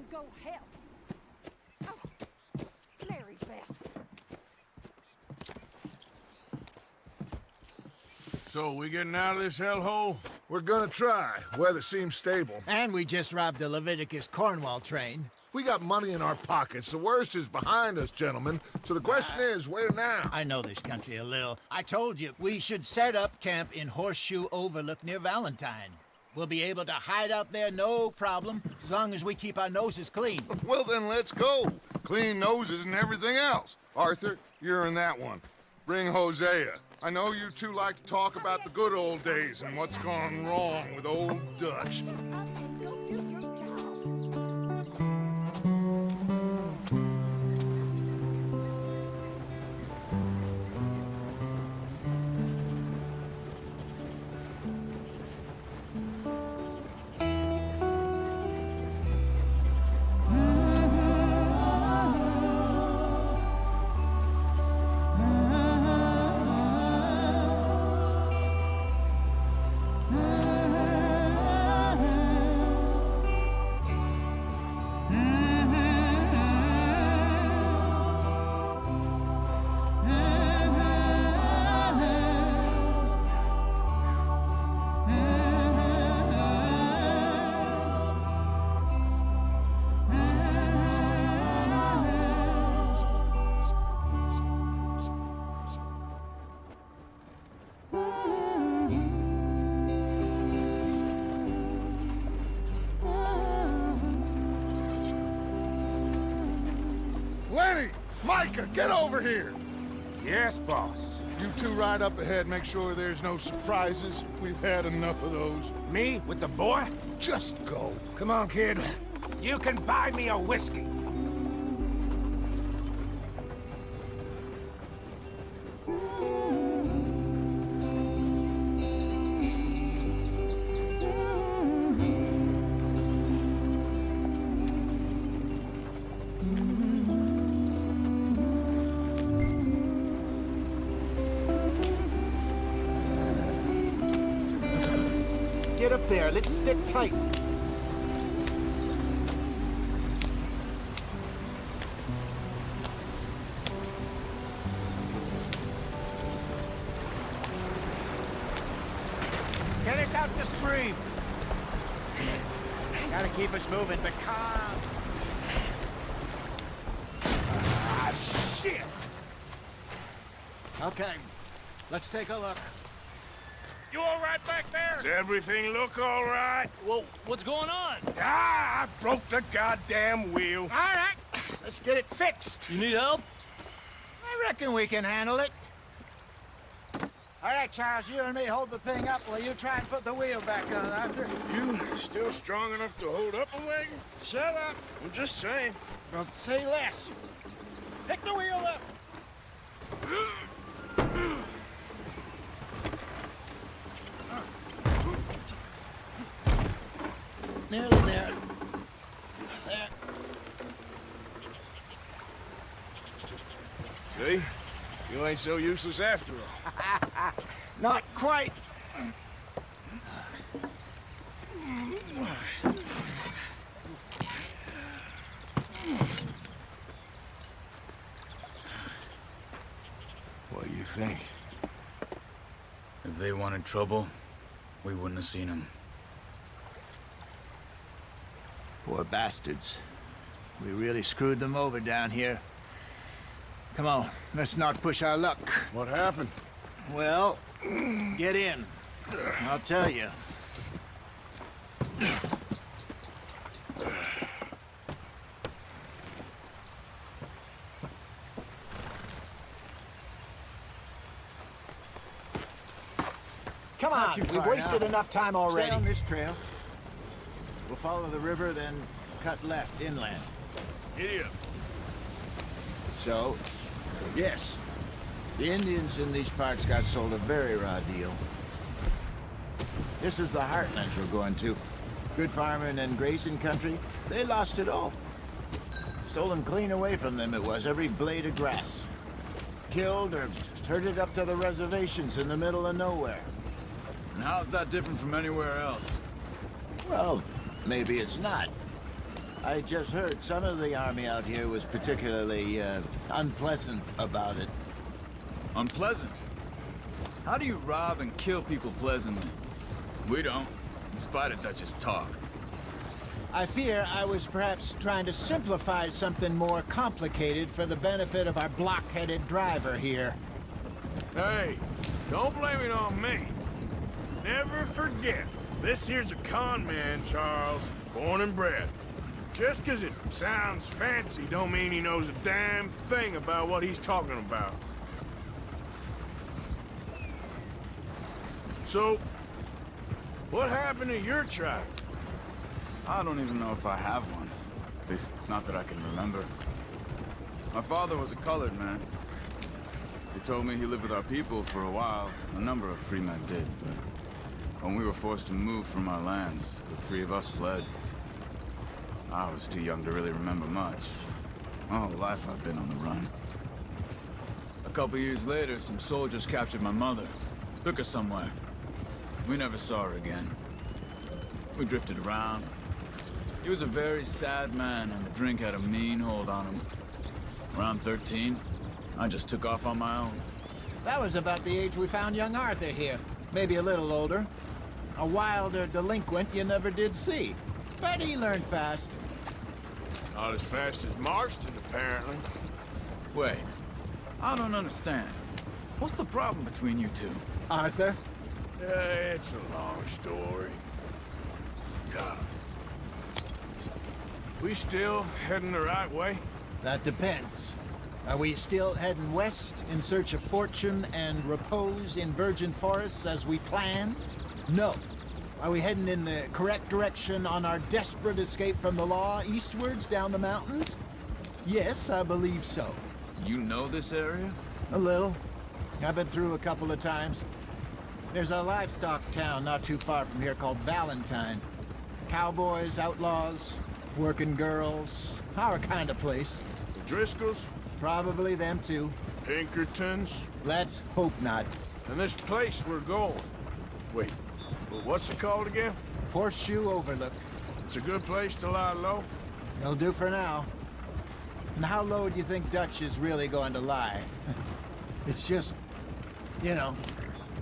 and go help. Oh, Mary Beth. So, we getting out of this hellhole? We're gonna try. Weather seems stable. And we just robbed a Leviticus Cornwall train. We got money in our pockets. The worst is behind us, gentlemen. So the question is, where now? I know this country a little. I told you, we should set up camp in Horseshoe Overlook near Valentine. We'll be able to hide out there, no problem, as long as we keep our noses clean. Well, then let's go. Clean noses and everything else. Arthur, you're in that one. Bring Hosea. I know you two like to talk about the good old days and what's gone wrong with old Dutch. Go do your job. Lenny! Micah, get over here! Yes, boss. You two ride up ahead, make sure there's no surprises. We've had enough of those. Me with the boy? Just go. Come on, kid. You can buy me a whiskey. Get up there, let's stick tight. Get us out the stream. Gotta keep us moving, but calm. Ah, shit! Okay, let's take a look. You all right back there? Does everything look all right? Well, what's going on? Ah, I broke the goddamn wheel. All right, let's get it fixed. You need help? I reckon we can handle it. All right, Charles, you and me hold the thing up while you try and put the wheel back on, Arthur. You still strong enough to hold up a wagon? Shut up. I'm just saying. Don't say less. Pick the wheel up. Nearly there. There. See? You ain't so useless after all. Not quite. What do you think? If they wanted trouble, we wouldn't have seen them. Poor bastards. We really screwed them over down here. Come on, let's not push our luck. What happened? Well, get in. I'll tell you. Come on, we've wasted enough time already. Stay on this trail. We'll follow the river, then cut left inland. Giddy up. So, yes, the Indians in these parts got sold a very raw deal. This is the heartland we're going to. Good farming and grazing country, they lost it all. Stolen clean away from them it was, every blade of grass. Killed or herded up to the reservations in the middle of nowhere. And how's that different from anywhere else? Well, maybe it's not. I just heard some of the army out here was particularly unpleasant about it. Unpleasant? How do you rob and kill people pleasantly? We don't, in spite of Dutch's talk. I fear I was perhaps trying to simplify something more complicated for the benefit of our block-headed driver here. Hey, don't blame it on me. Never forget, this here's a con man, Charles, born and bred. Just 'cause it sounds fancy don't mean he knows a damn thing about what he's talking about. So, what happened to your tribe? I don't even know if I have one. At least, not that I can remember. My father was a colored man. He told me he lived with our people for a while. A number of free men did, but when we were forced to move from our lands, the three of us fled. I was too young to really remember much. My whole life I've been on the run. A couple years later, some soldiers captured my mother. Took her somewhere. We never saw her again. We drifted around. He was a very sad man, and the drink had a mean hold on him. Around 13, I just took off on my own. That was about the age we found young Arthur here. Maybe a little older. A wilder delinquent you never did see. But he learned fast. Not as fast as Marston, apparently. Wait, I don't understand. What's the problem between you two? Arthur? It's a long story. God. We still heading the right way? That depends. Are we still heading west in search of fortune and repose in virgin forests as we planned? No. Are we heading in the correct direction on our desperate escape from the law eastwards down the mountains? Yes, I believe so. You know this area? A little. I've been through a couple of times. There's a livestock town not too far from here called Valentine. Cowboys, outlaws, working girls, our kind of place. The Driscolls? Probably them too. Pinkertons? Let's hope not. And this place we're going. Wait, what's it called again? Horseshoe Overlook. It's a good place to lie low? It'll do for now. And how low do you think Dutch is really going to lie? It's just, you know,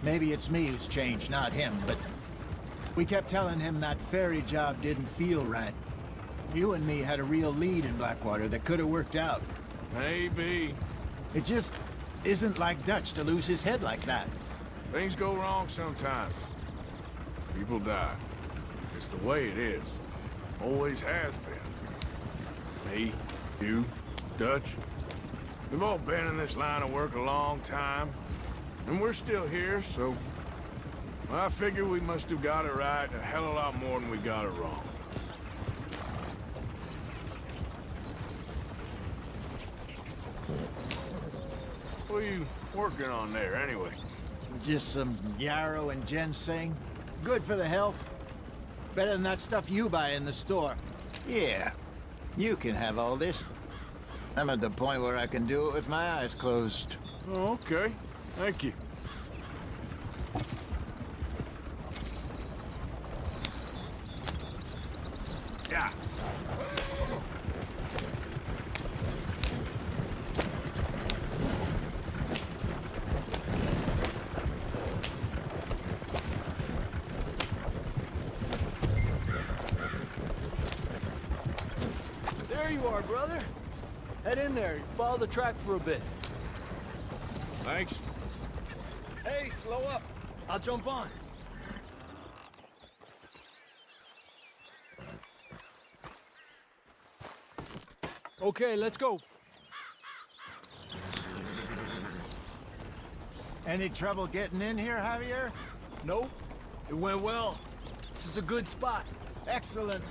maybe it's me who's changed, not him, but we kept telling him that ferry job didn't feel right. You and me had a real lead in Blackwater that could have worked out. Maybe. It just isn't like Dutch to lose his head like that. Things go wrong sometimes. People die. It's the way it is. Always has been. Me, you, Dutch. We've all been in this line of work a long time. And we're still here, so... I figure we must have got it right a hell of a lot more than we got it wrong. What are you working on there, anyway? Just some yarrow and ginseng. Good for the health. Better than that stuff you buy in the store. Yeah, you can have all this. I'm at the point where I can do it with my eyes closed. Oh, okay. Thank you. Yeah. There you are, brother. Head in there. Follow the track for a bit. Thanks. Hey, slow up. I'll jump on. Okay, let's go. Any trouble getting in here, Javier? Nope. It went well. This is a good spot. Excellent.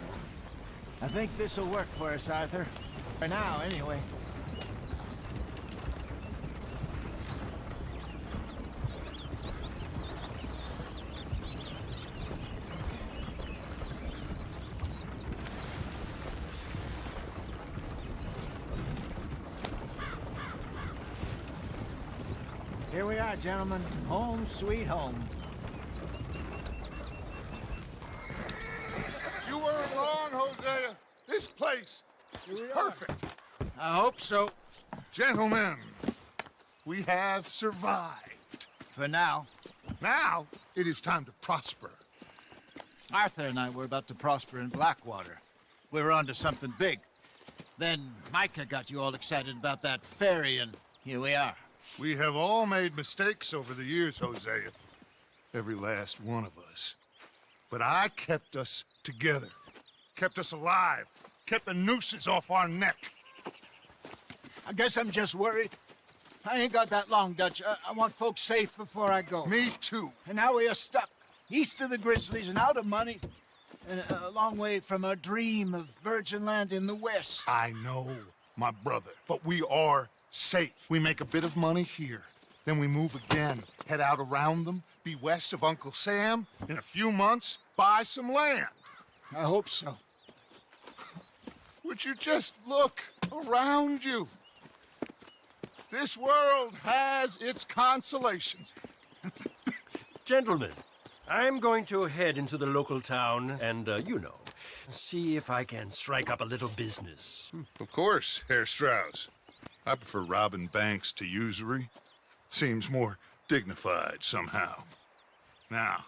I think this'll work for us, Arthur. For now, anyway. Here we are, gentlemen. Home sweet home. You weren't wrong, Hosea. This place is perfect. I hope so. Gentlemen, we have survived. For now. Now, it is time to prosper. Arthur and I were about to prosper in Blackwater. We were onto something big. Then Micah got you all excited about that ferry, and here we are. We have all made mistakes over the years, Hosea. Every last one of us. But I kept us together. Kept us alive. Kept the nooses off our neck. I guess I'm just worried. I ain't got that long, Dutch. I want folks safe before I go. Me too. And now we are stuck, east of the Grizzlies and out of money, and a long way from our dream of virgin land in the west. I know, my brother. But we are safe. We make a bit of money here. Then we move again, head out around them, be west of Uncle Sam. In a few months, buy some land. I hope so. Would you just look around you? This world has its consolations. Gentlemen, I'm going to head into the local town and, see if I can strike up a little business. Of course, Herr Strauss. I prefer robbing banks to usury. Seems more dignified somehow. Now,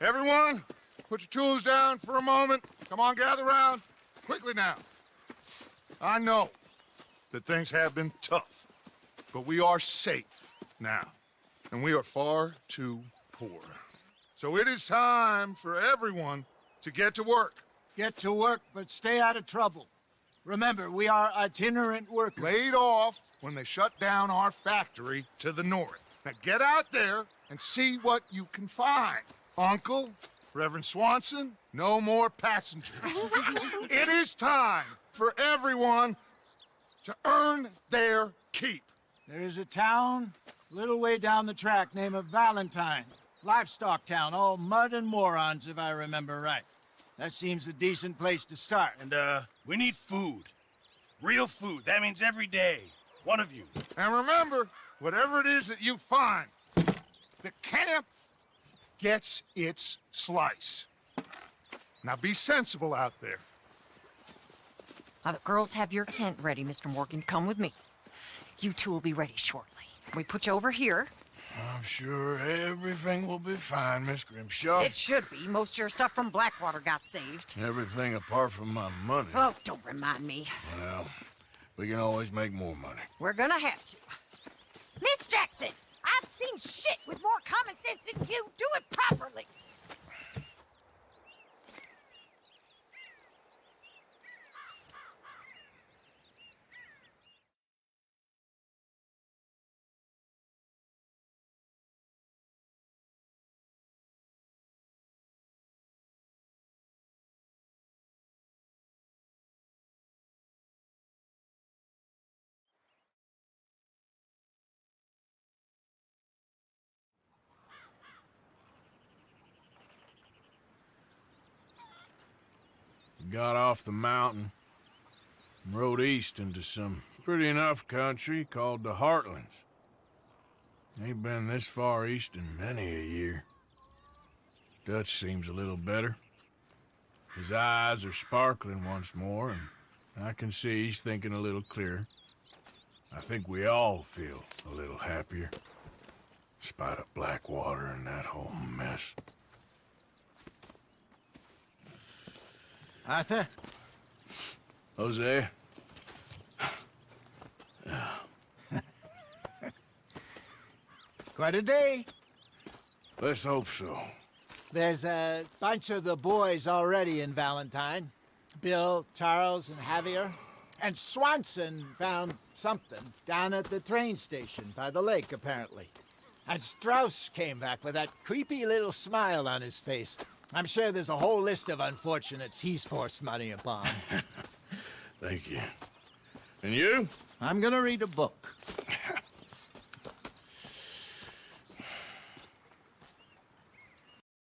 everyone, put your tools down for a moment. Come on, gather round. Quickly now. I know that things have been tough, but we are safe now, and we are far too poor. So it is time for everyone to get to work. Get to work, but stay out of trouble. Remember, we are itinerant workers. Laid off when they shut down our factory to the north. Now get out there and see what you can find. Uncle, Reverend Swanson, no more passengers. It is time for everyone to earn their keep. There is a town a little way down the track named Valentine. Livestock town, all mud and morons, if I remember right. That seems a decent place to start. And, we need food. Real food. That means every day. One of you. And remember, whatever it is that you find, the camp gets its slice. Now be sensible out there. The girls have your tent ready, Mr. Morgan. Come with me. You two will be ready shortly. We put you over here. I'm sure everything will be fine, Miss Grimshaw. It should be. Most of your stuff from Blackwater got saved. Everything apart from my money. Oh, don't remind me. Well, we can always make more money. We're gonna have to. Miss Jackson, I've seen shit with more common sense than you. Do it properly. Got off the mountain and rode east into some pretty enough country called the Heartlands. Ain't been this far east in many a year. Dutch seems a little better. His eyes are sparkling once more, and I can see he's thinking a little clearer. I think we all feel a little happier, despite of Blackwater and that whole mess. Arthur? Jose? Quite a day. Let's hope so. There's a bunch of the boys already in Valentine. Bill, Charles, and Javier. And Swanson found something down at the train station by the lake, apparently. And Strauss came back with that creepy little smile on his face. I'm sure there's a whole list of unfortunates he's forced money upon. Thank you. And you? I'm gonna read a book.